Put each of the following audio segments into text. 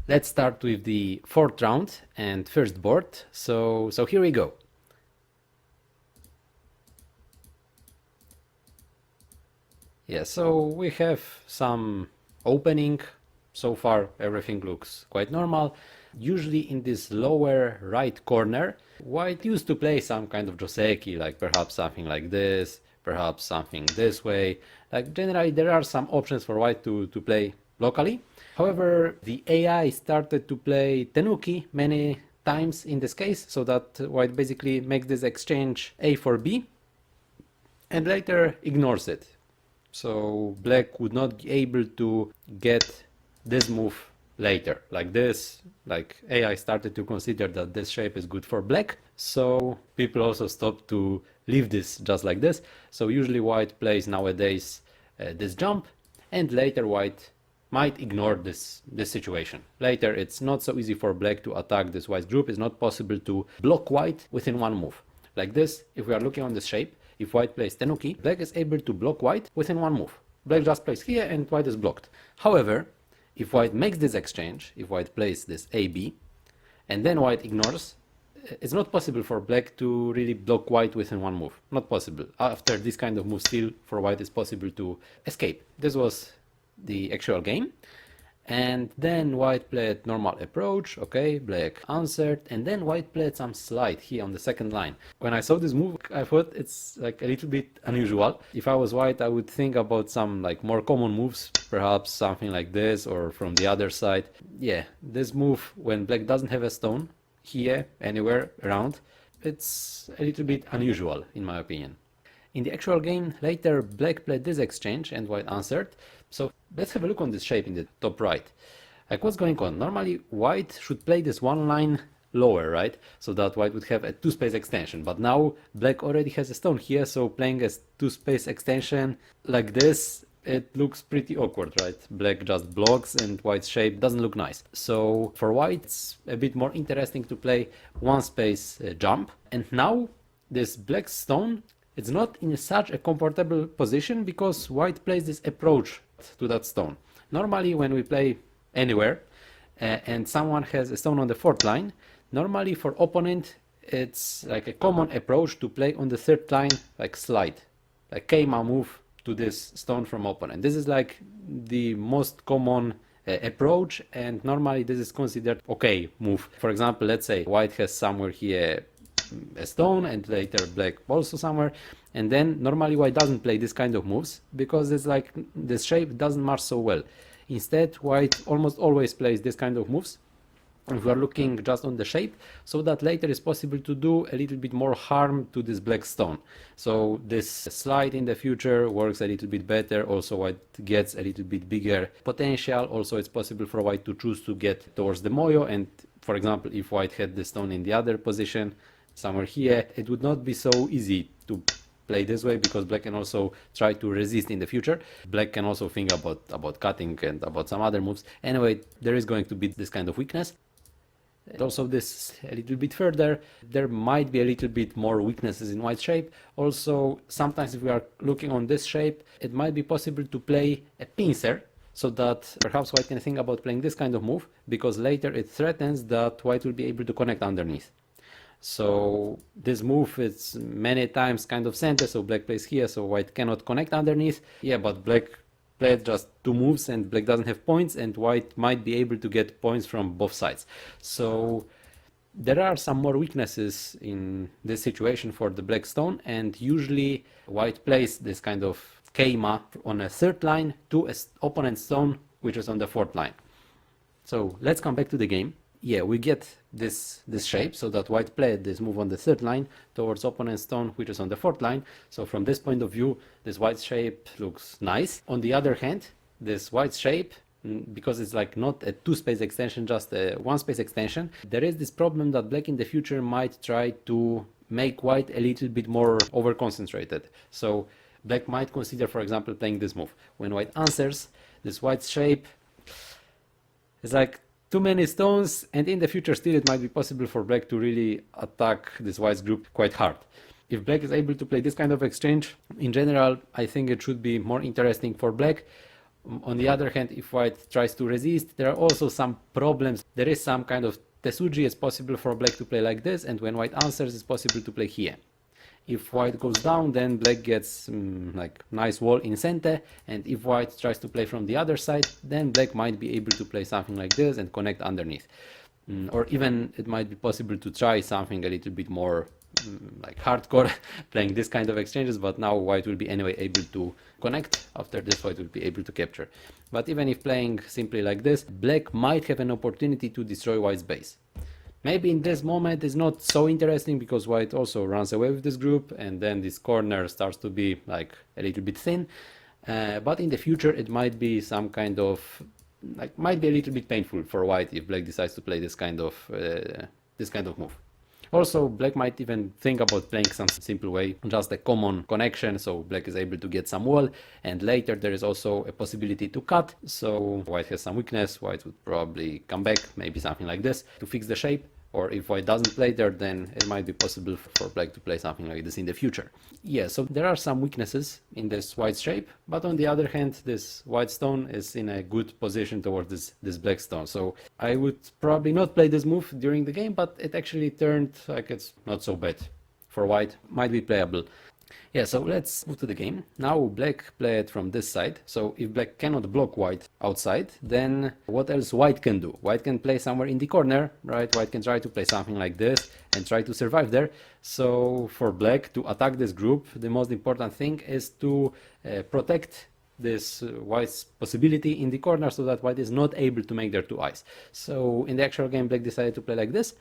Let's start with the fourth round and first board. So here we go. Yeah, so we have some opening. So far everything looks quite normal. Usually in this lower right corner, white used to play some kind of joseki, like perhaps something like this, perhaps something this way. Like generally there are some options for white to play locally. However, the AI started to play tenuki many times in this case, so that white basically makes this exchange A for B and later ignores it. So black would not be able to get this move later, like this. Like AI started to consider that this shape is good for black, so people also stopped to leave this just like this. So usually white plays nowadays this jump, and later white might ignore this situation. Later it's not so easy for black to attack this white group. It's not possible to block white within one move. Like this, if we are looking on this shape, if white plays tenuki, black is able to block white within one move. Black just plays here and white is blocked. However, if white makes this exchange, if white plays this AB, and then white ignores, it's not possible for black to really block white within one move. Not possible. After this kind of move, still for white it's possible to escape. This was the actual game. And then white played normal approach, okay, black answered, and then white played some slide here on the second line. When I saw this move, I thought it's like a little bit unusual. If I was white, I would think about some like more common moves, perhaps something like this or from the other side. Yeah, this move when black doesn't have a stone here, anywhere around, it's a little bit unusual in my opinion. In the actual game, later black played this exchange and white answered. So let's have a look on this shape in the top right. Like what's going on? Normally white should play this one line lower, right? So that white would have a two space extension. But now black already has a stone here, so playing a two space extension like this, it looks pretty awkward, right? Black just blocks and white's shape doesn't look nice. So for white, it's a bit more interesting to play one space jump. And now this black stone, it's not in such a comfortable position because white plays this approach to that stone. Normally when we play anywhere and someone has a stone on the fourth line, normally for opponent it's like a common approach to play on the third line, like slide, like keima move to this stone from opponent. This is like the most common approach, and normally this is considered okay move. For example, let's say white has somewhere here a stone and later black also somewhere, and then normally white doesn't play this kind of moves because it's like this shape doesn't match so well. Instead white almost always plays this kind of moves if we are looking just on the shape, so that later is possible to do a little bit more harm to this black stone. So this slide in the future works a little bit better. Also white gets a little bit bigger potential. Also it's possible for white to choose to get towards the moyo, and for example if white had the stone in the other position somewhere here, it would not be so easy to play this way because black can also try to resist in the future. Black can also think about cutting and about some other moves. Anyway, there is going to be this kind of weakness. And also this a little bit further, there might be a little bit more weaknesses in white shape. Also sometimes if we are looking on this shape, it might be possible to play a pincer, so that perhaps white can think about playing this kind of move because later it threatens that white will be able to connect underneath. So this move is many times kind of center, so black plays here, so white cannot connect underneath. Yeah, but black played just two moves and black doesn't have points, and white might be able to get points from both sides. So there are some more weaknesses in this situation for the black stone, and usually white plays this kind of keima on a third line to an opponent's stone which is on the fourth line. So let's come back to the game. Yeah, we get this shape, so that white played this move on the third line towards opponent's stone which is on the fourth line. So from this point of view, this white shape looks nice. On the other hand, this white shape, because it's like not a two space extension, just a one space extension, there is this problem that black in the future might try to make white a little bit more over concentrated. So black might consider, for example, playing this move. When white answers, this white shape is like too many stones, and in the future still it might be possible for black to really attack this white's group quite hard. If black is able to play this kind of exchange, in general I think it should be more interesting for black. On the other hand, if white tries to resist, there are also some problems. There is some kind of tesuji. It's possible for black to play like this, and when white answers, it's possible to play here. If white goes down, then black gets like nice wall in center, and if white tries to play from the other side, then black might be able to play something like this and connect underneath. Or even it might be possible to try something a little bit more like hardcore, playing this kind of exchanges, but now white will be anyway able to connect. After this, white will be able to capture. But even if playing simply like this, black might have an opportunity to destroy white's base. Maybe in this moment it's not so interesting because white also runs away with this group, and then this corner starts to be like a little bit thin. But in the future it might be some kind of might be a little bit painful for white if black decides to play this kind of move. Also, black might even think about playing some simple way, just a common connection, so black is able to get some wall, and later there is also a possibility to cut, so white has some weakness. White would probably come back, maybe something like this, to fix the shape. Or if white doesn't play there, then it might be possible for black to play something like this in the future. Yeah, so there are some weaknesses in this white shape, but on the other hand, this white stone is in a good position towards this black stone. So I would probably not play this move during the game, but it actually turned like it's not so bad for white, might be playable. Yeah, so let's move to the game. Now black played from this side, so if black cannot block white outside, then what else white can do? White can play somewhere in the corner, right? White can try to play something like this and try to survive there. So for black to attack this group, the most important thing is to protect this white's possibility in the corner so that white is not able to make their two eyes. So in the actual game, black decided to play like this.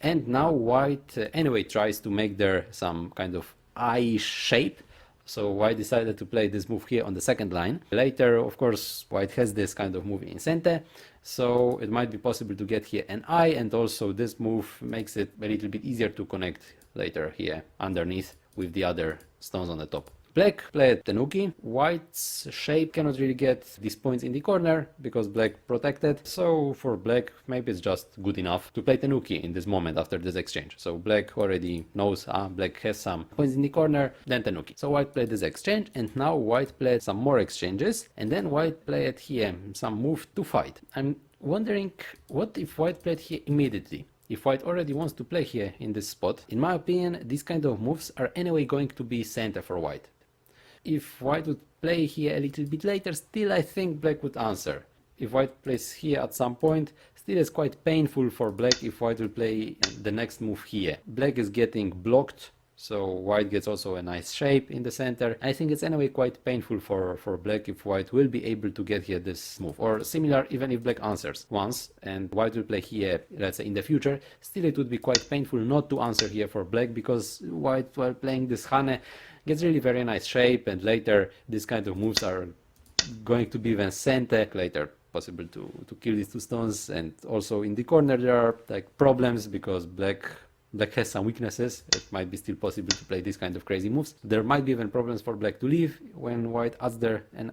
And now white anyway tries to make there some kind of eye shape, so white decided to play this move here on the second line. Later, of course, white has this kind of move in center, so it might be possible to get here an eye, and also this move makes it a little bit easier to connect later here underneath with the other stones on the top. Black played Tenuki. White's shape cannot really get these points in the corner because black protected. So for black, maybe it's just good enough to play Tenuki in this moment after this exchange. So black already knows black has some points in the corner, then Tenuki. So white played this exchange, and now white played some more exchanges, and then white played here some move to fight. I'm wondering what if white played here immediately. If white already wants to play here in this spot, in my opinion, these kind of moves are anyway going to be center for white. If white would play here a little bit later, still I think black would answer. If white plays here at some point, still it's quite painful for black if white will play the next move here. Black is getting blocked, so white gets also a nice shape in the center. I think it's anyway quite painful for black if white will be able to get here this move. Or similar, even if black answers once and white will play here, let's say in the future, still it would be quite painful not to answer here for black, because white, while playing this Hane, gets really very nice shape, and later these kind of moves are going to be even center. Later possible to kill these two stones, and also in the corner there are like problems because black has some weaknesses. It might be still possible to play this kind of crazy moves. There might be even problems for black to leave when white adds there an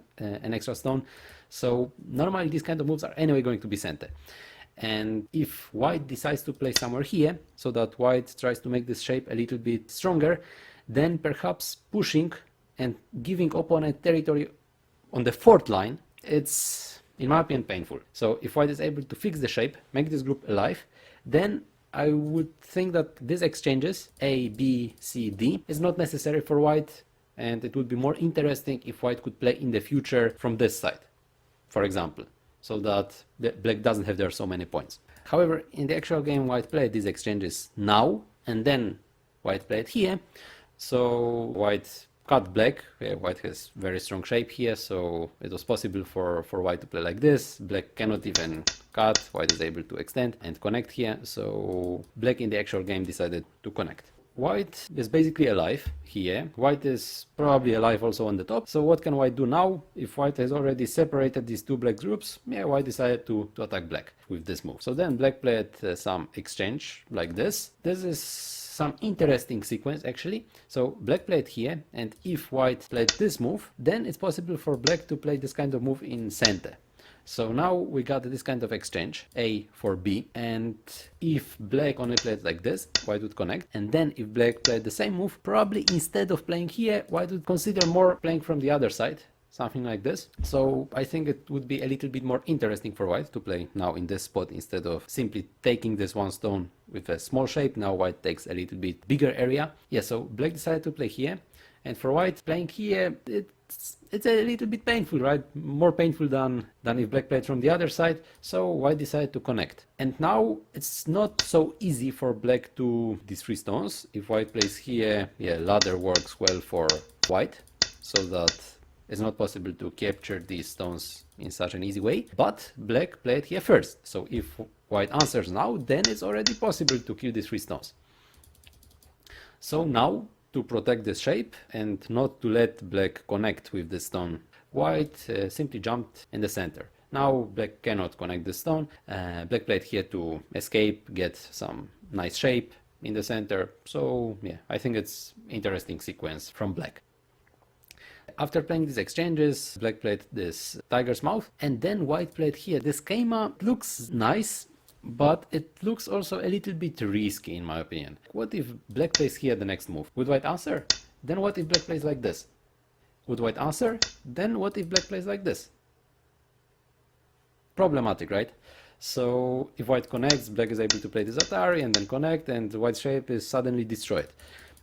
extra stone. So normally these kind of moves are anyway going to be center. And if white decides to play somewhere here, so that white tries to make this shape a little bit stronger, then perhaps pushing and giving opponent territory on the fourth line, it's, in my opinion, painful. So if white is able to fix the shape, make this group alive, then I would think that these exchanges, A, B, C, D, is not necessary for white, and it would be more interesting if white could play in the future from this side, for example, so that the black doesn't have there so many points. However, in the actual game, white played these exchanges now, and then white played here. So white cut black. White has very strong shape here, so it was possible for white to play like this. Black cannot even cut. White is able to extend and connect here, so black in the actual game decided to connect. White is basically alive here. White is probably alive also on the top. So what can white do now? If white has already separated these two black groups, yeah, white decided to attack black with this move. So then black played some exchange like this. This is some interesting sequence actually. So black played here, and if white played this move, then it's possible for black to play this kind of move in center. So now we got this kind of exchange, A for B, and if black only played like this, white would connect, and then if black played the same move, probably instead of playing here, white would consider more playing from the other side, something like this. So I think it would be a little bit more interesting for white to play now in this spot instead of simply taking this one stone with a small shape. Now white takes a little bit bigger area. Yeah, so black decided to play here, and for white playing here, it's a little bit painful, right? More painful than if black played from the other side. So white decided to connect. And now it's not so easy for black to these 3 stones. If white plays here, yeah, ladder works well for white, so that it's not possible to capture these stones in such an easy way. But black played here first. So if white answers now, then it's already possible to kill these 3 stones. So now, to protect this shape and not to let black connect with the stone, white simply jumped in the center. Now black cannot connect the stone. Black played here to escape, get some nice shape in the center. So yeah, I think it's interesting sequence from black. After playing these exchanges, black played this tiger's mouth, and then white played here. The schema looks nice, but it looks also a little bit risky in my opinion. What if black plays here the next move? Would white answer? Then what if black plays like this? Would white answer? Then what if black plays like this? Problematic, right? So if white connects, black is able to play this Atari and then connect, and white's shape is suddenly destroyed.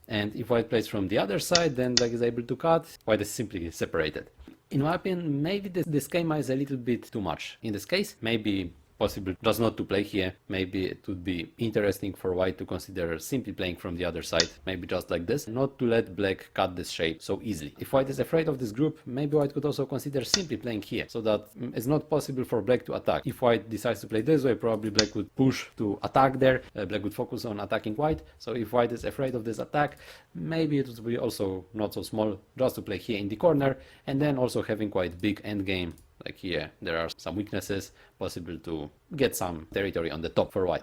And if white plays from the other side, then black is able to cut, white is simply separated. In my opinion, maybe this schema is a little bit too much. In this case, maybe possible just not to play here. Maybe it would be interesting for white to consider simply playing from the other side, maybe just like this, not to let black cut this shape so easily. If white is afraid of this group, maybe white could also consider simply playing here, so that it's not possible for black to attack. If white decides to play this way, probably black would push to attack there, black would focus on attacking white. So if white is afraid of this attack, maybe it would be also not so small just to play here in the corner, and then also having quite big endgame. Like here, there are some weaknesses, possible to get some territory on the top for white.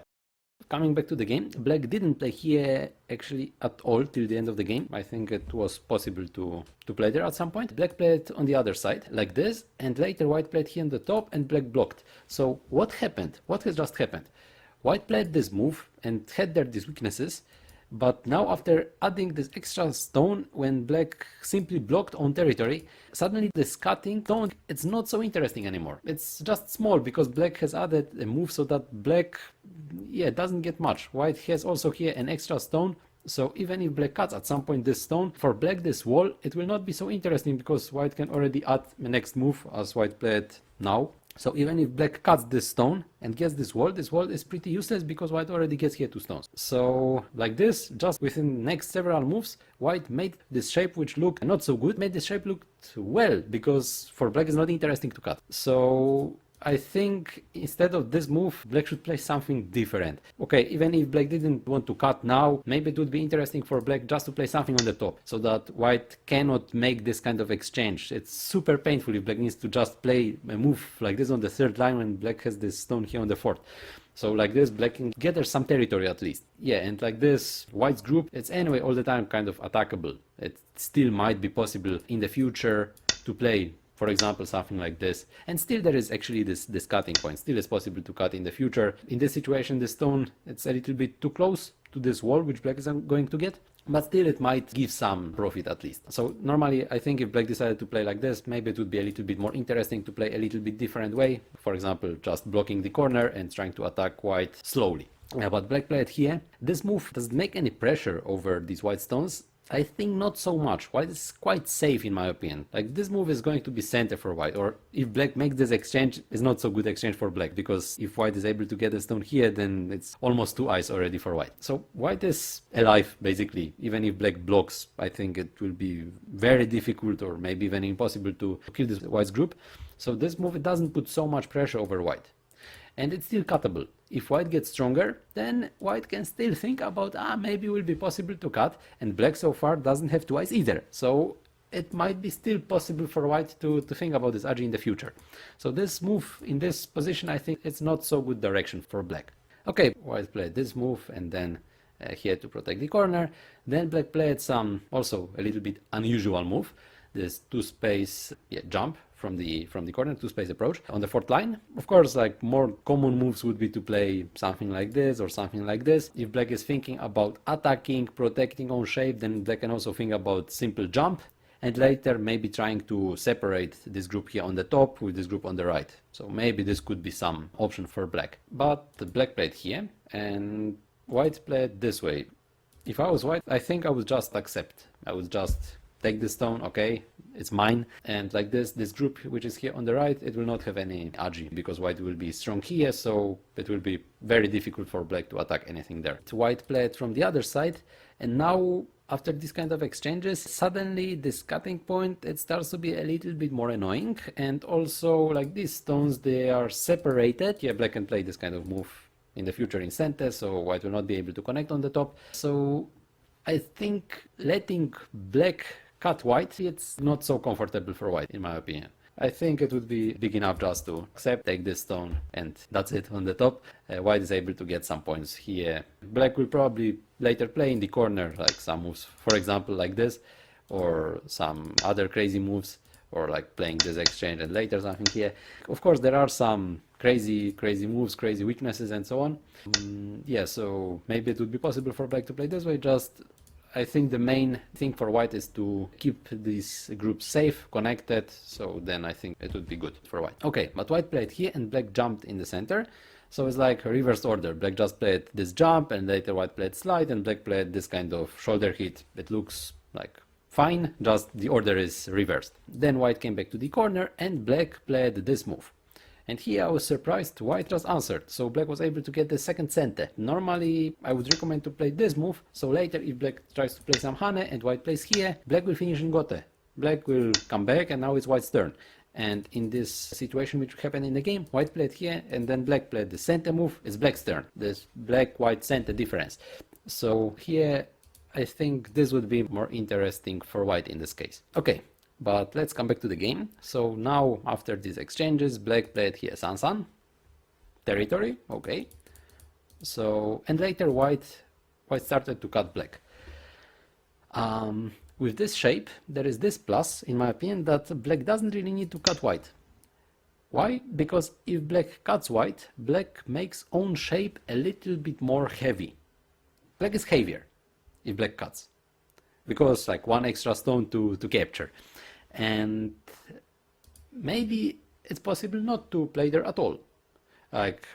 Coming back to the game, black didn't play here actually at all till the end of the game. I think it was possible to play there at some point. Black played on the other side, like this, and later white played here on the top and black blocked. So what happened? What has just happened? White played this move and had there these weaknesses, but now after adding this extra stone, when black simply blocked on territory, suddenly this cutting stone, it's not so interesting anymore. It's just small because black has added a move so that black, yeah, doesn't get much. White has also here an extra stone, so even if black cuts at some point this stone, for black this wall, it will not be so interesting because white can already add the next move as white played now. So even if black cuts this stone and gets this wall is pretty useless because white already gets here 2 stones. So like this, just within the next several moves, white made this shape which looked not so good, made this shape look well, because for black it's not interesting to cut. So I think instead of this move, black should play something different. Okay, even if black didn't want to cut now, maybe it would be interesting for black just to play something on the top, so that white cannot make this kind of exchange. It's super painful if black needs to just play a move like this on the 3rd line when black has this stone here on the 4th. So like this, black can gather some territory at least. Yeah, and like this, white's group, it's anyway all the time kind of attackable. It still might be possible in the future to play, for example, something like this, and still there is actually this cutting point. Still it's possible to cut in the future. In this situation, the stone, it's a little bit too close to this wall which black is going to get, but still it might give some profit at least. So normally I think if black decided to play like this, maybe it would be a little bit more interesting to play a little bit different way. For example, just blocking the corner and trying to attack white slowly. But black played here. This move doesn't make any pressure over these white stones. I think not so much. White is quite safe in my opinion. Like this move is going to be center for white, or if black makes this exchange, it's not so good exchange for black, because if white is able to get a stone here, then it's almost 2 eyes already for white. So white is alive basically. Even if black blocks, I think it will be very difficult or maybe even impossible to kill this white's group. So this move, it doesn't put so much pressure over white. And it's still cuttable. If white gets stronger, then white can still think about, maybe it will be possible to cut, and black so far doesn't have 2 eyes either. So it might be still possible for white to think about this agi in the future. So this move in this position, I think it's not so good direction for black. Okay, white played this move and then here to protect the corner. Then black played some also a little bit unusual move, this 2-space jump from the corner, 2-space approach on the 4th line. Of course, like more common moves would be to play something like this or something like this. If black is thinking about attacking, protecting own shape, then black can also think about simple jump. and later maybe trying to separate this group here on the top with this group on the right. So maybe this could be some option for black. But the black played here and white played this way. If I was white, I think I would just accept. I would just take the stone, okay, it's mine. And like this group which is here on the right, it will not have any agi because white will be strong here, so it will be very difficult for black to attack anything there. White played from the other side, and now after this kind of exchanges, suddenly this cutting point, it starts to be a little bit more annoying. And also like these stones, they are separated. Yeah, black can play this kind of move in the future in center, so white will not be able to connect on the top. So I think letting black cut white, it's not so comfortable for white in my opinion. I think it would be big enough just to accept, take this stone, and that's it on the top. White is able to get some points here. Black will probably later play in the corner, like some moves, for example, like this, or some other crazy moves, or like playing this exchange and later something here. Of course, there are some crazy moves, crazy weaknesses, and so on. Yeah, so maybe it would be possible for black to play this way. Just I think the main thing for white is to keep these groups safe, connected, so then I think it would be good for white. Okay, but white played here and black jumped in the center, so it's like a reverse order. Black just played this jump and later white played slide and black played this kind of shoulder hit. It looks like fine, just the order is reversed. Then white came back to the corner and black played this move. And here I was surprised white just answered, so black was able to get the second center. Normally I would recommend to play this move, so later if black tries to play some hane and white plays here, black will finish in gote. Black will come back and now it's white's turn. And in this situation which happened in the game, white played here and then black played the center move, it's black's turn. This black-white center difference. So here I think this would be more interesting for white in this case. Okay. But let's come back to the game. So now after these exchanges, black played here Sansan territory, okay. So and later white started to cut black. With this shape, there is this plus, in my opinion, that black doesn't really need to cut white. Why? Because if black cuts white, black makes own shape a little bit more heavy. Black is heavier if black cuts, because like one extra stone to capture. And maybe it's possible not to play there at all. Like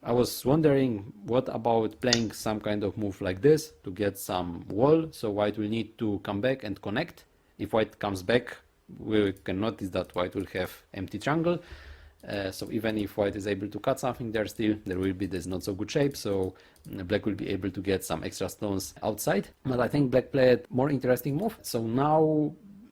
I was wondering what about playing some kind of move like this to get some wall, so white will need to come back and connect. If white comes back, we can notice that white will have empty triangle. So even if white is able to cut something there, still there will be this not so good shape, so black will be able to get some extra stones outside. But I think black played more interesting move. So now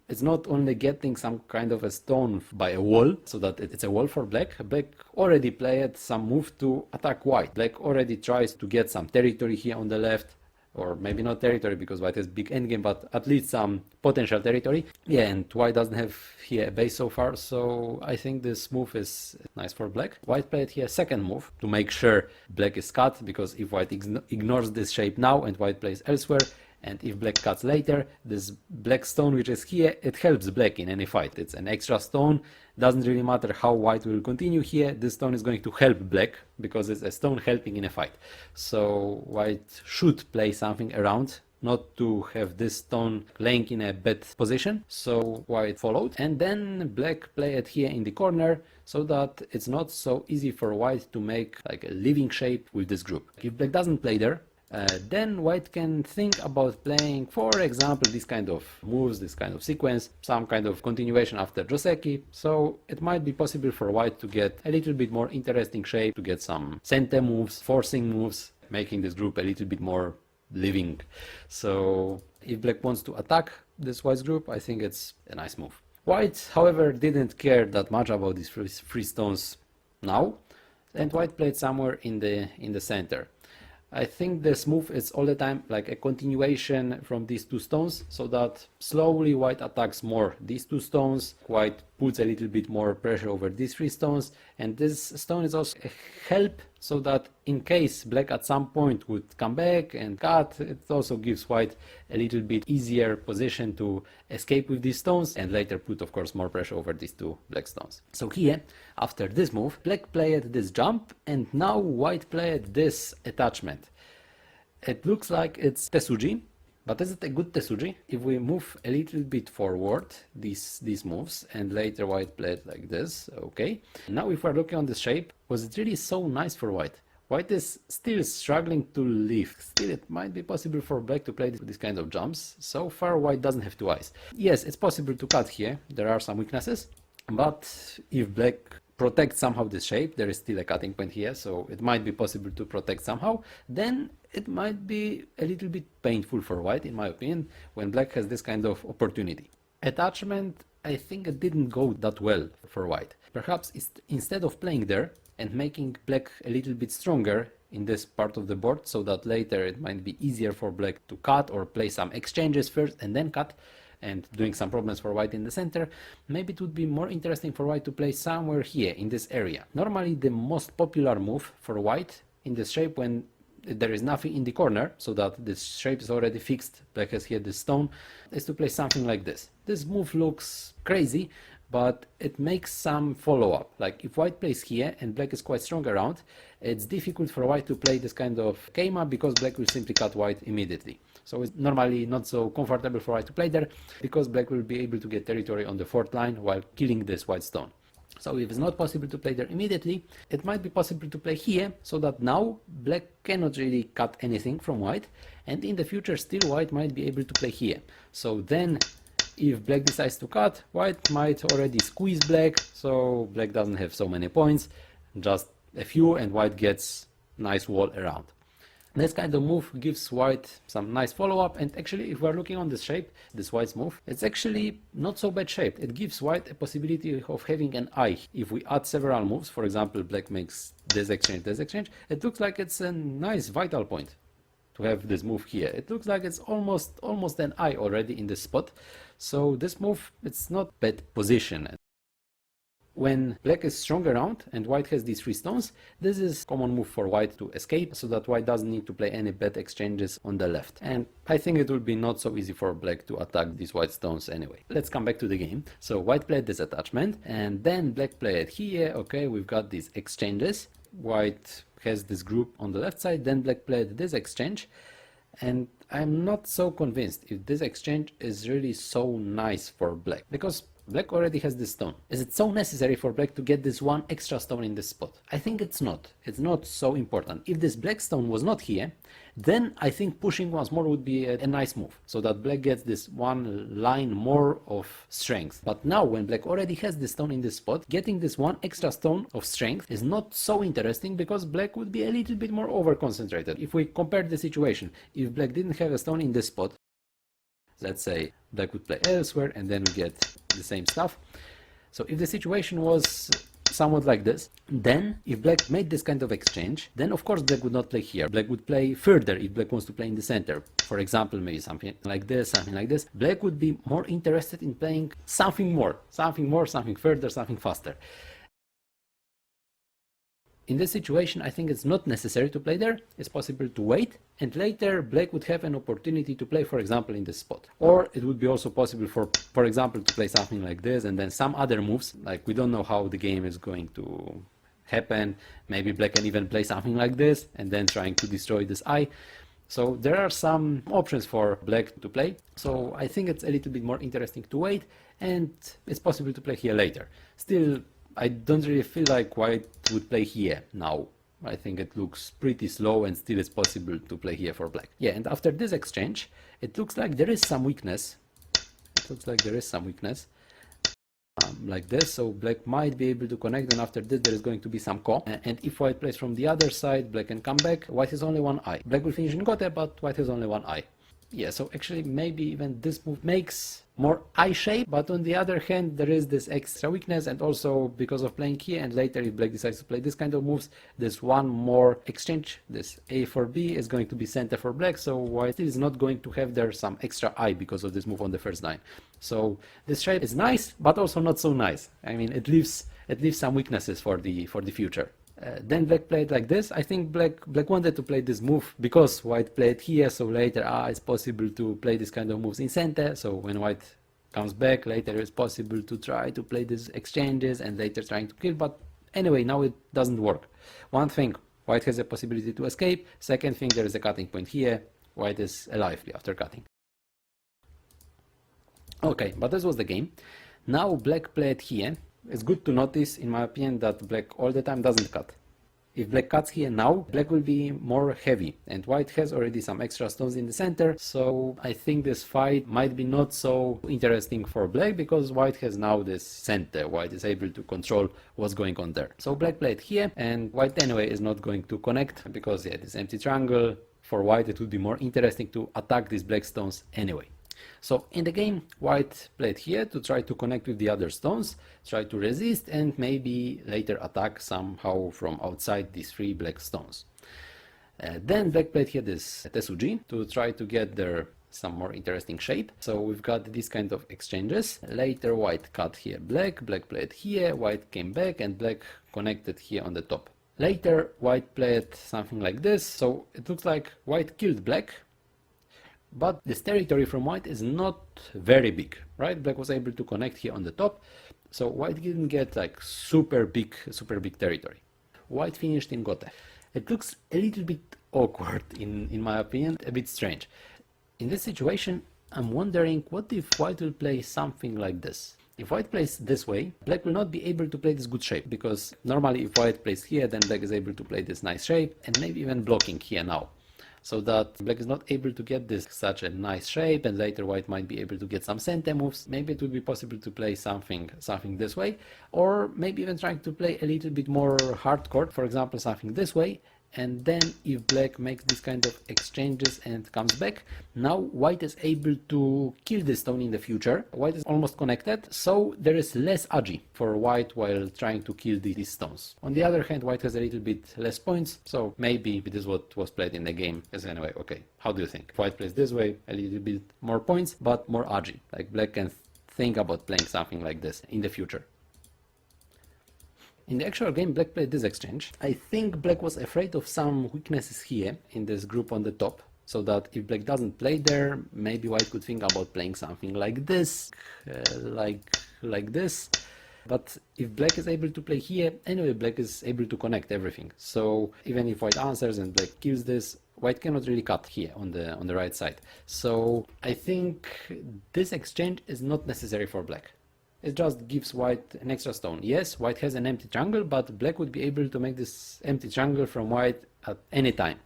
it's not only getting some kind of a stone by a wall, so that it's a wall for black. Black already played some move to attack white. Black already tries to get some territory here on the left, or maybe not territory because white has big endgame, but at least some potential territory. Yeah, and white doesn't have here a base so far, so I think this move is nice for black. White played here second move to make sure black is cut, because if white ignores this shape now and white plays elsewhere, and if black cuts later, this black stone which is here, it helps black in any fight. It's an extra stone. Doesn't really matter how white will continue here. This stone is going to help black because it's a stone helping in a fight. So white should play something around, not to have this stone laying in a bad position. So white followed. And then black played here in the corner, so that it's not so easy for white to make like a living shape with this group. If black doesn't play there, then white can think about playing, for example, this kind of moves, this kind of sequence, some kind of continuation after Joseki. So it might be possible for white to get a little bit more interesting shape, to get some center moves, forcing moves, making this group a little bit more living. So if black wants to attack this white's group, I think it's a nice move. White, however, didn't care that much about these free stones now, and white played somewhere in the center. I think this move is all the time like a continuation from these two stones, so that slowly white attacks more these two stones, white puts a little bit more pressure over these three stones, and this stone is also a help, so that in case black at some point would come back and cut, it also gives white a little bit easier position to escape with these stones, and later put of course more pressure over these two black stones. So here, after this move, black played this jump, and now white played this attachment. It looks like it's Tesuji, But is it a good tesuji? If we move a little bit forward, these moves, and later white played like this, okay. Now if we're looking on the shape, was it really so nice for white? White is still struggling to lift. Still, it might be possible for black to play this kind of jumps. So far, white doesn't have two eyes. Yes, it's possible to cut here. There are some weaknesses, but if black protect somehow this shape, there is still a cutting point here, so it might be possible to protect somehow. Then it might be a little bit painful for white, in my opinion, when black has this kind of opportunity. Attachment, I think it didn't go that well for white. Perhaps instead of playing there and making black a little bit stronger in this part of the board, so that later it might be easier for black to cut or play some exchanges first and then cut, and doing some problems for white in the center, maybe it would be more interesting for white to play somewhere here in this area. Normally the most popular move for white in this shape, when there is nothing in the corner, so that this shape is already fixed, black has here this stone, is to play something like this. This move looks crazy, but it makes some follow-up. Like if white plays here and black is quite strong around, it's difficult for white to play this kind of keima because black will simply cut white immediately. So it's normally not so comfortable for white to play there because black will be able to get territory on the fourth line while killing this white stone. So if it's not possible to play there immediately, it might be possible to play here, so that now black cannot really cut anything from white, and in the future still white might be able to play here. So then if black decides to cut, white might already squeeze black, so black doesn't have so many points, just a few, and white gets nice wall around. This kind of move gives white some nice follow-up, and actually if we're looking on this shape, this white's move, it's actually not so bad shape. It gives white a possibility of having an eye. If we add several moves, for example, black makes this exchange, it looks like it's a nice vital point to have this move here. It looks like it's almost an eye already in this spot. So this move, it's not bad position. When black is strong around and white has these three stones, this is a common move for white to escape, so that white doesn't need to play any bad exchanges on the left. And I think it will be not so easy for black to attack these white stones anyway. Let's come back to the game. So white played this attachment, and then black played here. Okay, we've got these exchanges. White has this group on the left side, then black played this exchange, and I'm not so convinced if this exchange is really so nice for black, because black already has this stone. Is it so necessary for black to get this one extra stone in this spot? I think it's not. It's not so important. If this black stone was not here, then I think pushing once more would be a nice move, so that black gets this one line more of strength. But now when black already has this stone in this spot, getting this one extra stone of strength is not so interesting, because black would be a little bit more over concentrated. If we compare the situation, if black didn't have a stone in this spot, let's say black would play elsewhere and then we get the same stuff. So if the situation was somewhat like this, then if black made this kind of exchange, then of course black would not play here. Black would play further if black wants to play in the center. For example, maybe something like this, something like this. Black would be more interested in playing something more, something further, something faster. In this situation, I think it's not necessary to play there. It's possible to wait, and later black would have an opportunity to play, for example, in this spot. Or it would be also possible for example, to play something like this, and then some other moves, like we don't know how the game is going to happen. Maybe black can even play something like this, and then trying to destroy this eye. So there are some options for black to play. So I think it's a little bit more interesting to wait, and it's possible to play here later. Still, I don't really feel like white would play here now. I think it looks pretty slow, and still it's possible to play here for black. Yeah, and after this exchange, it looks like there is some weakness. Like this, so black might be able to connect, and after this there is going to be some ko. And if white plays from the other side, black can come back. White has only one eye. Black will finish in gote, but white has only one eye. Yeah, so actually maybe even this move makes more eye shape, but on the other hand there is this extra weakness, and also because of playing here, and later if black decides to play this kind of moves, this one more exchange, this A for B, is going to be center for black, so white is not going to have there some extra eye because of this move on the first line. So this shape is nice, but also not so nice. I mean, it leaves some weaknesses for the future. Then black played like this. I think black wanted to play this move because white played here, so later it's possible to play this kind of moves in center. So when white comes back later, it's possible to try to play these exchanges and later trying to kill. But anyway, now it doesn't work. One thing, white has a possibility to escape. Second thing, there is a cutting point here. White is alive after cutting. Okay, but this was the game. Now black played here. It's good to notice, in my opinion, that black all the time doesn't cut. If black cuts here now, black will be more heavy, and white has already some extra stones in the center, so I think this fight might be not so interesting for black, because white has now this center. White is able to control what's going on there. So black played here, and white anyway is not going to connect, because yeah, this empty triangle, for white it would be more interesting to attack these black stones anyway. So in the game, white played here to try to connect with the other stones, try to resist, and maybe later attack somehow from outside these 3 black stones. Then black played here this tesuji to try to get there some more interesting shape. So we've got these kind of exchanges. Later white cut here black, black played here, white came back, and black connected here on the top. Later white played something like this, so it looks like white killed black. But this territory from white is not very big, right? Black was able to connect here on the top, so white didn't get like super big territory. White finished in gote. It looks a little bit awkward in my opinion, a bit strange. In this situation, I'm wondering what if white will play something like this. If white plays this way, black will not be able to play this good shape, because normally if white plays here, then black is able to play this nice shape, and maybe even blocking here now. So that black is not able to get this such a nice shape, and later white might be able to get some center moves. Maybe it would be possible to play something this way, or maybe even trying to play a little bit more hardcore, for example something this way, and then if black makes this kind of exchanges and comes back, now white is able to kill this stone in the future. White is almost connected, so there is less agi for white while trying to kill these stones. On the other hand, white has a little bit less points, so maybe this is what was played in the game. As anyway, okay, how do you think? If white plays this way, a little bit more points, but more agi. Like black can think about playing something like this in the future. In the actual game, black played this exchange. I think black was afraid of some weaknesses here in this group on the top, so that if black doesn't play there, maybe white could think about playing something like this, like this. But if black is able to play here, anyway, black is able to connect everything. So even if white answers and black kills this, white cannot really cut here on the right side. So I think this exchange is not necessary for black. It just gives white an extra stone. Yes, white has an empty triangle, but black would be able to make this empty triangle from white at any time.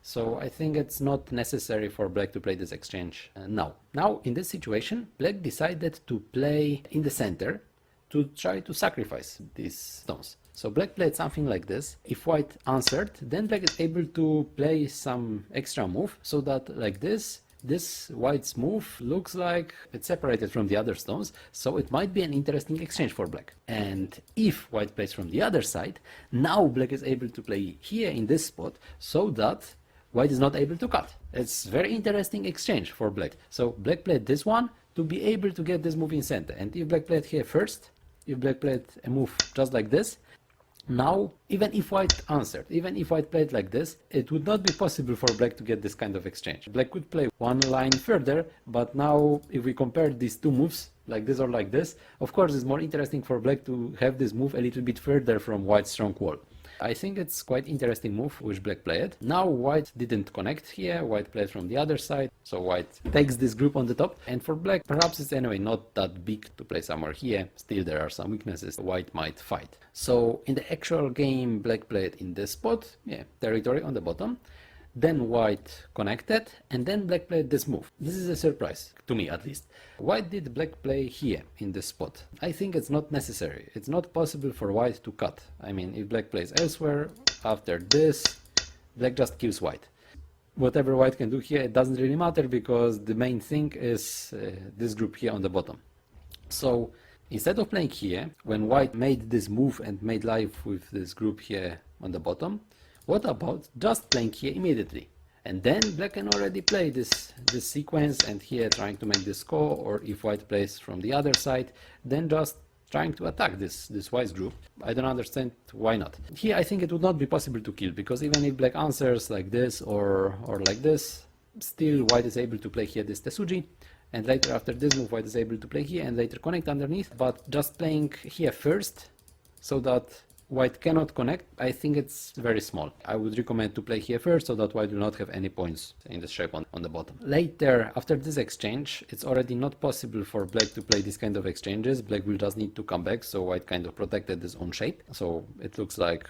So I think it's not necessary for black to play this exchange now. Now, in this situation, black decided to play in the center to try to sacrifice these stones. So black played something like this. If white answered, then black is able to play some extra move, so that like this white's move looks like it's separated from the other stones, so it might be an interesting exchange for black. And if white plays from the other side, now black is able to play here in this spot, so that white is not able to cut. It's very interesting exchange for black. So black played this one to be able to get this move in center. And if black played here first, if black played a move just like this, now, even if white answered, even if white played like this, it would not be possible for black to get this kind of exchange. Black could play one line further, but now if we compare these two moves, like this or like this, of course it's more interesting for black to have this move a little bit further from white's strong wall. I think it's quite interesting move which black played. Now white didn't connect here, white played from the other side, so white takes this group on the top. And for black, perhaps it's anyway not that big to play somewhere here. Still there are some weaknesses white might fight. So in the actual game, black played in this spot, territory on the bottom. Then white connected, and then black played this move. This is a surprise, to me at least. Why did black play here in this spot? I think it's not necessary. It's not possible for white to cut. I mean, if black plays elsewhere, after this, black just kills white. Whatever white can do here, it doesn't really matter, because the main thing is this group here on the bottom. So instead of playing here, when white made this move and made life with this group here on the bottom, what about just playing here immediately? And then black can already play this sequence, and here trying to make this score, or if white plays from the other side, then just trying to attack this white group. I don't understand why not. Here I think it would not be possible to kill, because even if black answers like this or like this, still white is able to play here this tesuji, and later after this move white is able to play here and later connect underneath. But just playing here first, so that white cannot connect, I think it's very small. I would recommend to play here first so that white will not have any points in the shape on the bottom. Later, after this exchange, it's already not possible for black to play this kind of exchanges. Black will just need to come back, so white kind of protected his own shape. So it looks like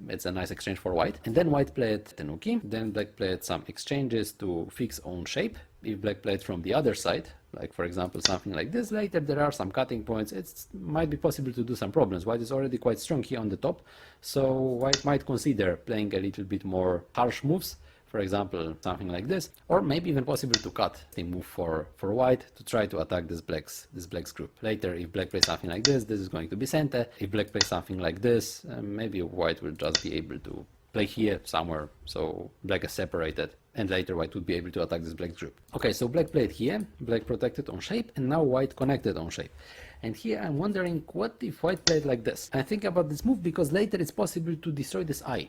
it's a nice exchange for white. And then white played tenuki, then black played some exchanges to fix own shape. If black played from the other side, like for example something like this, later there are some cutting points. It might be possible to do some problems. White is already quite strong here on the top, so white might consider playing a little bit more harsh moves, for example something like this, or maybe even possible to cut the move for white to try to attack this black's group. Later, if black plays something like this is going to be center. If black plays something like this, maybe white will just be able to play here somewhere, so black is separated, and later white would be able to attack this black group. Okay, so black played here, black protected on shape, and now white connected on shape. And here I'm wondering, what if white played like this? I think about this move because later it's possible to destroy this eye.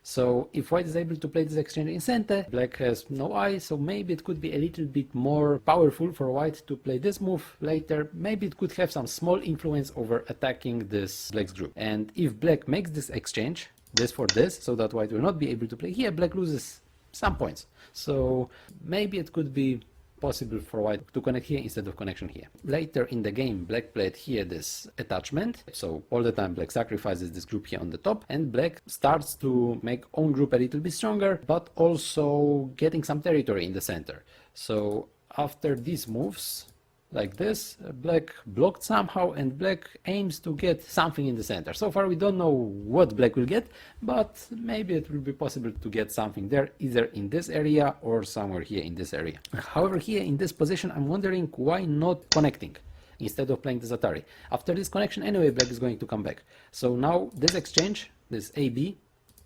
So if white is able to play this exchange in center, black has no eye, so maybe it could be a little bit more powerful for white to play this move later. Maybe it could have some small influence over attacking this black's group. And if black makes this exchange, this for this, so that white will not be able to play here, black loses some points. So maybe it could be possible for white to connect here instead of connection here. Later in the game, black played here this attachment. So all the time black sacrifices this group here on the top, and black starts to make own group a little bit stronger, but also getting some territory in the center. So after these moves, like this, black blocked somehow, and black aims to get something in the center. So far we don't know what black will get, but maybe it will be possible to get something there, either in this area or somewhere here in this area. However, here in this position, I'm wondering why not connecting instead of playing this Atari. After this connection, anyway, black is going to come back. So now this exchange, this AB,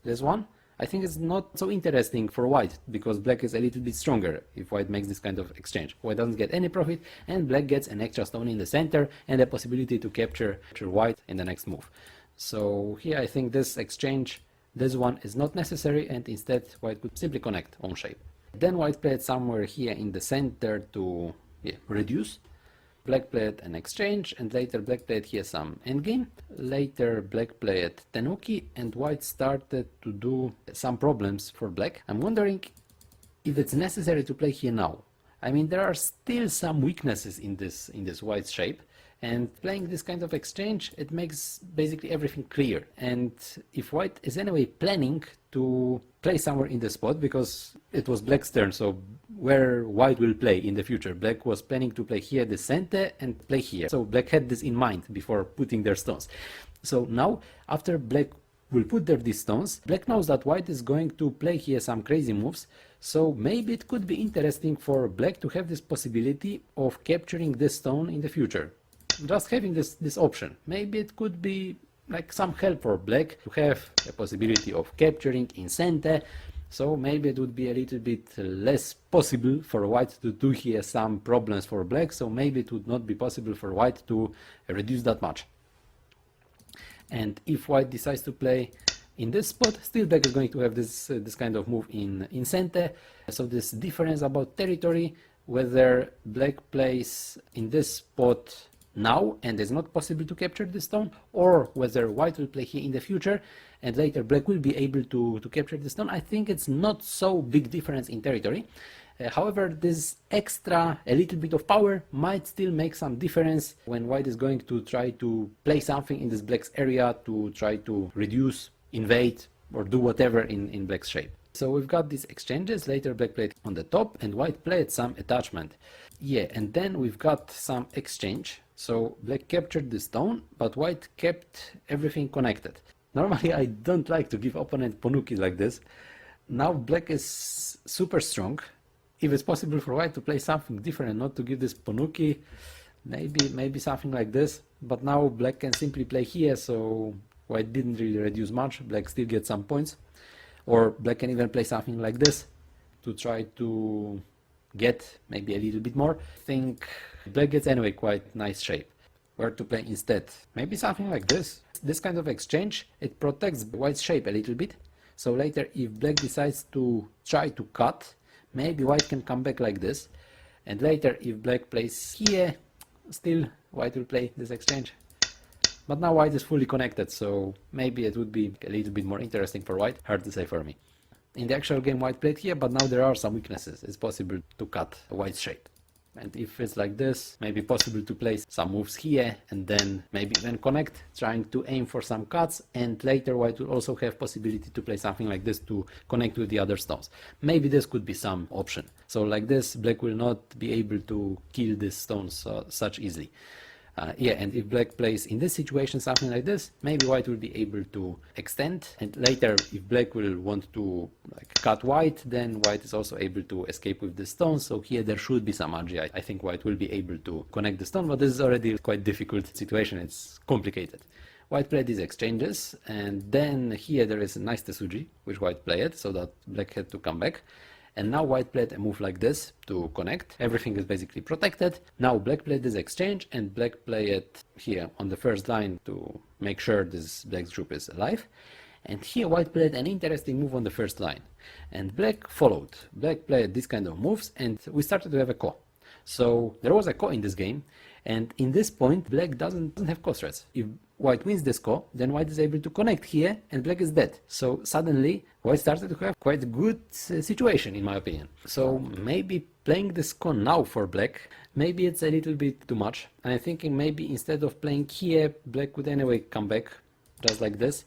this one, I think it's not so interesting for white, because black is a little bit stronger if white makes this kind of exchange. White doesn't get any profit, and black gets an extra stone in the center and a possibility to capture white in the next move. So here I think this exchange, this one is not necessary, and instead white could simply connect on shape. Then white played somewhere here in the center to reduce. Black played an exchange, and later black played here some endgame. Later black played tenuki, and white started to do some problems for black. I'm wondering if it's necessary to play here now. I mean, there are still some weaknesses in this white shape, and playing this kind of exchange, it makes basically everything clear. And if white is anyway planning to play somewhere in the spot, because it was black's turn, so where white will play in the future, black was planning to play here the center and play here. So black had this in mind before putting their stones. So now, after black will put there these stones, black knows that white is going to play here some crazy moves, so maybe it could be interesting for black to have this possibility of capturing this stone in the future. Just having this option, maybe it could be like some help for black to have a possibility of capturing in center. So maybe it would be a little bit less possible for white to do here some problems for black, so maybe it would not be possible for white to reduce that much. And if white decides to play in this spot, still black is going to have this kind of move in center. So this difference about territory, whether black plays in this spot now and it's not possible to capture the stone, or whether white will play here in the future and later black will be able to capture the stone, I think it's not so big difference in territory. However, this extra a little bit of power might still make some difference when white is going to try to play something in this black's area to try to reduce, invade, or do whatever in black's shape. So we've got these exchanges. Later black played on the top and white played some attachment. Yeah, and then we've got some exchange. So black captured the stone, but white kept everything connected. Normally I don't like to give opponent ponuki like this. Now black is super strong. If it's possible for white to play something different, not to give this ponuki, maybe something like this. But now black can simply play here, so white didn't really reduce much. Black still gets some points. Or black can even play something like this to try to get maybe a little bit more. I think black gets anyway quite nice shape. Where to play instead? Maybe something like this. This kind of exchange, it protects white's shape a little bit. So later if black decides to try to cut, maybe white can come back like this. And later if black plays here, still white will play this exchange. But now white is fully connected, so maybe it would be a little bit more interesting for white. Hard to say for me. In the actual game, white played here, but now there are some weaknesses. It's possible to cut white's shape. And if it's like this, maybe possible to place some moves here and then maybe even connect, trying to aim for some cuts, and later white will also have possibility to play something like this to connect with the other stones. Maybe this could be some option. So like this, black will not be able to kill these stones such easily. And if black plays in this situation something like this, maybe white will be able to extend, and later if black will want to cut white, then white is also able to escape with the stone. So here there should be some agi. I think white will be able to connect the stone, but this is already quite difficult situation. It's complicated. White played these exchanges, and then here there is a nice tesuji which white played, so that black had to come back. And now white played a move like this to connect. Everything is basically protected. Now black played this exchange, and black played it here on the first line to make sure this black's group is alive. And here white played an interesting move on the first line. And black followed. Black played this kind of moves, and we started to have a ko. So there was a ko in this game, and in this point black doesn't have ko threats. If white wins this ko, then white is able to connect here and black is dead. So suddenly white started to have quite a good situation in my opinion. So maybe playing this ko now for black, maybe it's a little bit too much. And I'm thinking maybe instead of playing here, black would anyway come back just like this.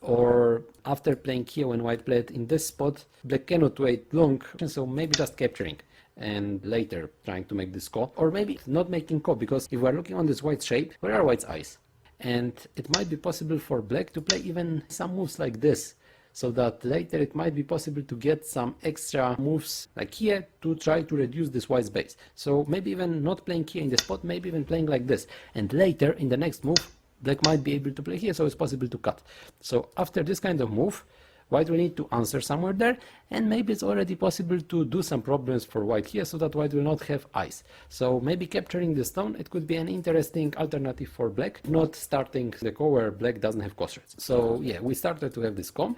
Or after playing here when white played in this spot, black cannot wait long, so maybe just capturing and later trying to make this ko, or maybe not making ko, because if we're looking on this white shape, where are white's eyes? And it might be possible for black to play even some moves like this, so that later it might be possible to get some extra moves like here to try to reduce this white's base. So maybe even not playing here in the spot, maybe even playing like this, and later in the next move black might be able to play here, so it's possible to cut. So after this kind of move, white will need to answer somewhere there, and maybe it's already possible to do some problems for white here, so that white will not have eyes. So maybe capturing the stone, it could be an interesting alternative for black, not starting the ko where black doesn't have ko threats. So yeah, we started to have this ko.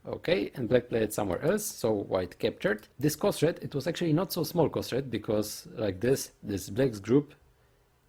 Okay, and black played somewhere else, so white captured. This ko threat, it was actually not so small ko threat, because like this black's group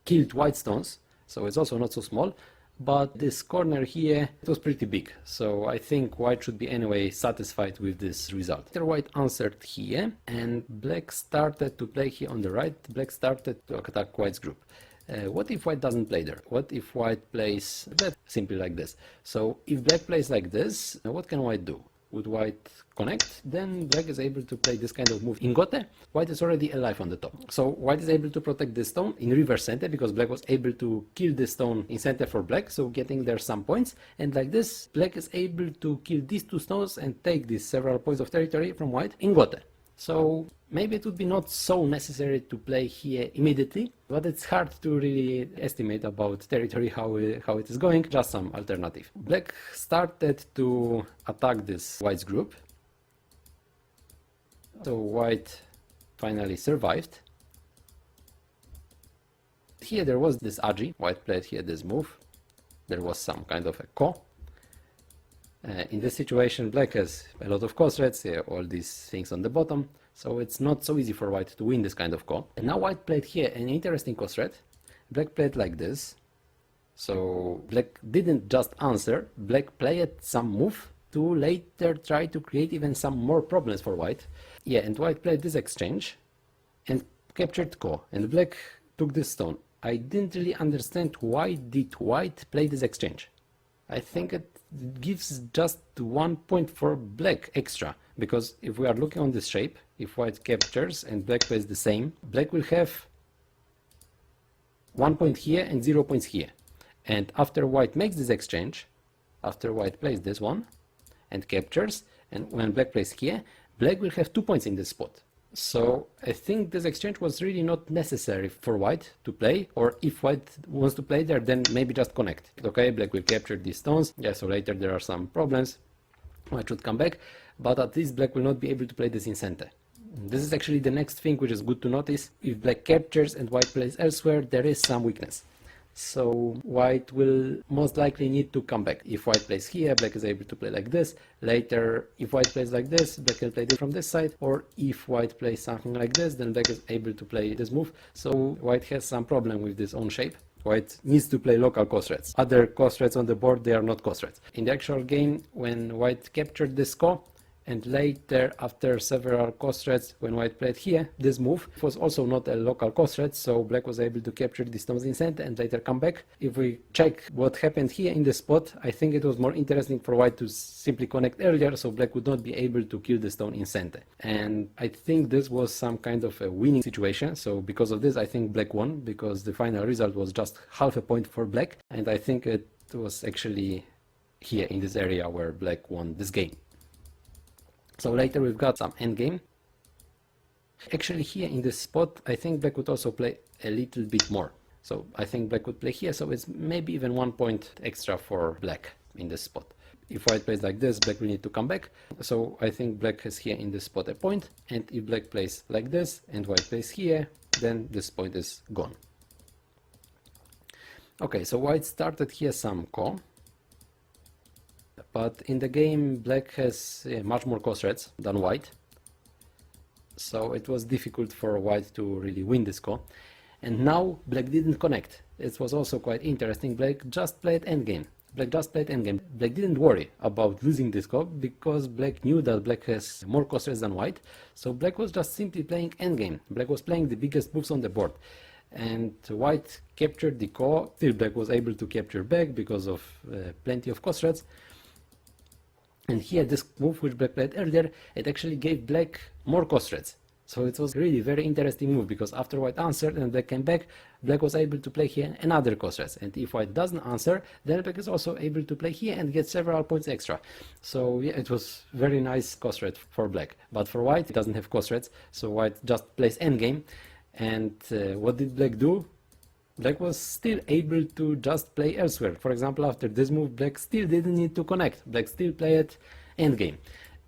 killed white stones, so it's also not so small. But this corner here, it was pretty big, so I think white should be anyway satisfied with this result. After white answered here, and black started to play here on the right, black started to attack white's group. What if white doesn't play there? What if white plays that simply like this? So if black plays like this, what can white do? Would white connect? Then black is able to play this kind of move. In gote, white is already alive on the top. So white is able to protect this stone in reverse center, because black was able to kill this stone in center for black, so getting there some points. And like this, black is able to kill these two stones and take these several points of territory from white in gote. So maybe it would be not so necessary to play here immediately, but it's hard to really estimate about territory, how it is going. Just some alternative. Black started to attack this white's group. So white finally survived. Here there was this agi. White played here this move. There was some kind of a ko. In this situation, black has a lot of ko threats, all these things on the bottom, so it's not so easy for white to win this kind of ko. And now white played here an interesting ko threat. Black played like this, so black didn't just answer, black played some move to later try to create even some more problems for white. Yeah, and white played this exchange and captured ko, and black took this stone. I didn't really understand why did white play this exchange. I think it gives just 1 point for black extra, because if we are looking on this shape, if white captures and black plays the same, black will have 1 point here and 0 points here. And after white makes this exchange, after white plays this one and captures, and when black plays here, black will have 2 points in this spot. So I think this exchange was really not necessary for white to play, or if white wants to play there, then maybe just connect. Okay, black will capture these stones. Yeah, so later there are some problems. White should come back, but at least black will not be able to play this in center. This is actually the next thing which is good to notice. If black captures and white plays elsewhere, there is some weakness. So white will most likely need to come back. If white plays here, black is able to play like this. Later, if white plays like this, black can play this from this side. Or if white plays something like this, then black is able to play this move. So white has some problem with this own shape. White needs to play local cost threats. Other cost threats on the board, they are not cost threats. In the actual game, when White captured this ko, and later, after several cost threats, when White played here, this move was also not a local cost threat, so Black was able to capture the stones in center and later come back. If we check what happened here in this spot, I think it was more interesting for White to simply connect earlier, so Black would not be able to kill the stone in center. And I think this was some kind of a winning situation, so because of this, I think Black won, because the final result was just half a point for Black, and I think it was actually here in this area where Black won this game. So later we've got some endgame. Actually here in this spot, I think Black would also play a little bit more. So I think Black would play here, so it's maybe even 1 point extra for Black in this spot. If White plays like this, Black will need to come back. So I think Black has here in this spot a point, and if Black plays like this and White plays here, then this point is gone. Okay, so White started here some ko. But in the game, Black has much more cost threats than White, so it was difficult for White to really win this ko. And now Black didn't connect. It was also quite interesting. Black just played endgame. Black didn't worry about losing this ko because Black knew that Black has more cost threats than White, so Black was just simply playing endgame. Black was playing the biggest moves on the board. And White captured the ko, till Black was able to capture back because of plenty of cost threats. And here, this move which Black played earlier, it actually gave Black more cost threats. So it was really very interesting move, because after White answered and Black came back, Black was able to play here another cost threats. And if White doesn't answer, then Black is also able to play here and get several points extra. So yeah, it was very nice cost threat for Black. But for White, it doesn't have cost threats, so White just plays endgame. And what did Black do? Black was still able to just play elsewhere. For example, after this move, Black still didn't need to connect. Black still played endgame.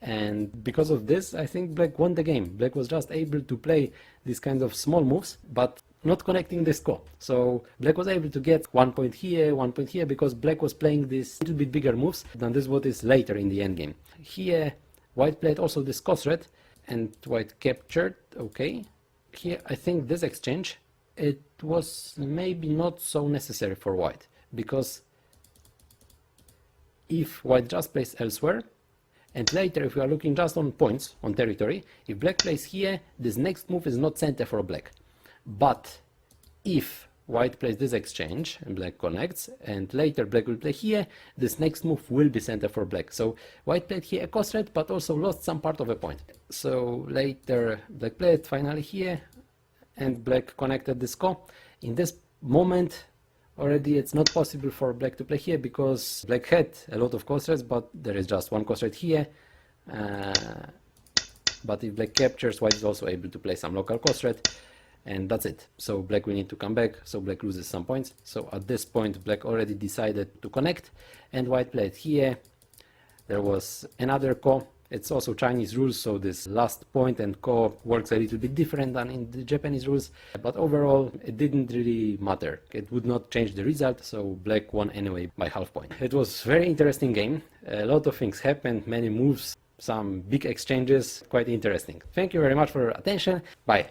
And because of this, I think Black won the game. Black was just able to play these kinds of small moves, but not connecting this ko. So Black was able to get 1 point here, 1 point here, because Black was playing these little bit bigger moves than this what is later in the endgame. Here, White played also this cost threat, and White captured, okay. Here, I think this exchange, it was maybe not so necessary for White, because if White just plays elsewhere, and later if we are looking just on points, on territory, if Black plays here, this next move is not center for Black. But if White plays this exchange and Black connects, and later Black will play here, this next move will be center for Black. So White played here a cost threat, but also lost some part of a point. So later Black played finally here, and Black connected this ko. In this moment, already it's not possible for Black to play here, because Black had a lot of cost threats, but there is just one cost threat here. But if Black captures, White is also able to play some local cost threat, and that's it. So Black will need to come back, so Black loses some points. So at this point, Black already decided to connect, and White played here. There was another ko. It's also Chinese rules, so this last point and ko works a little bit different than in the Japanese rules. But overall, it didn't really matter. It would not change the result, so Black won anyway by half point. It was a very interesting game. A lot of things happened, many moves, some big exchanges, quite interesting. Thank you very much for your attention. Bye.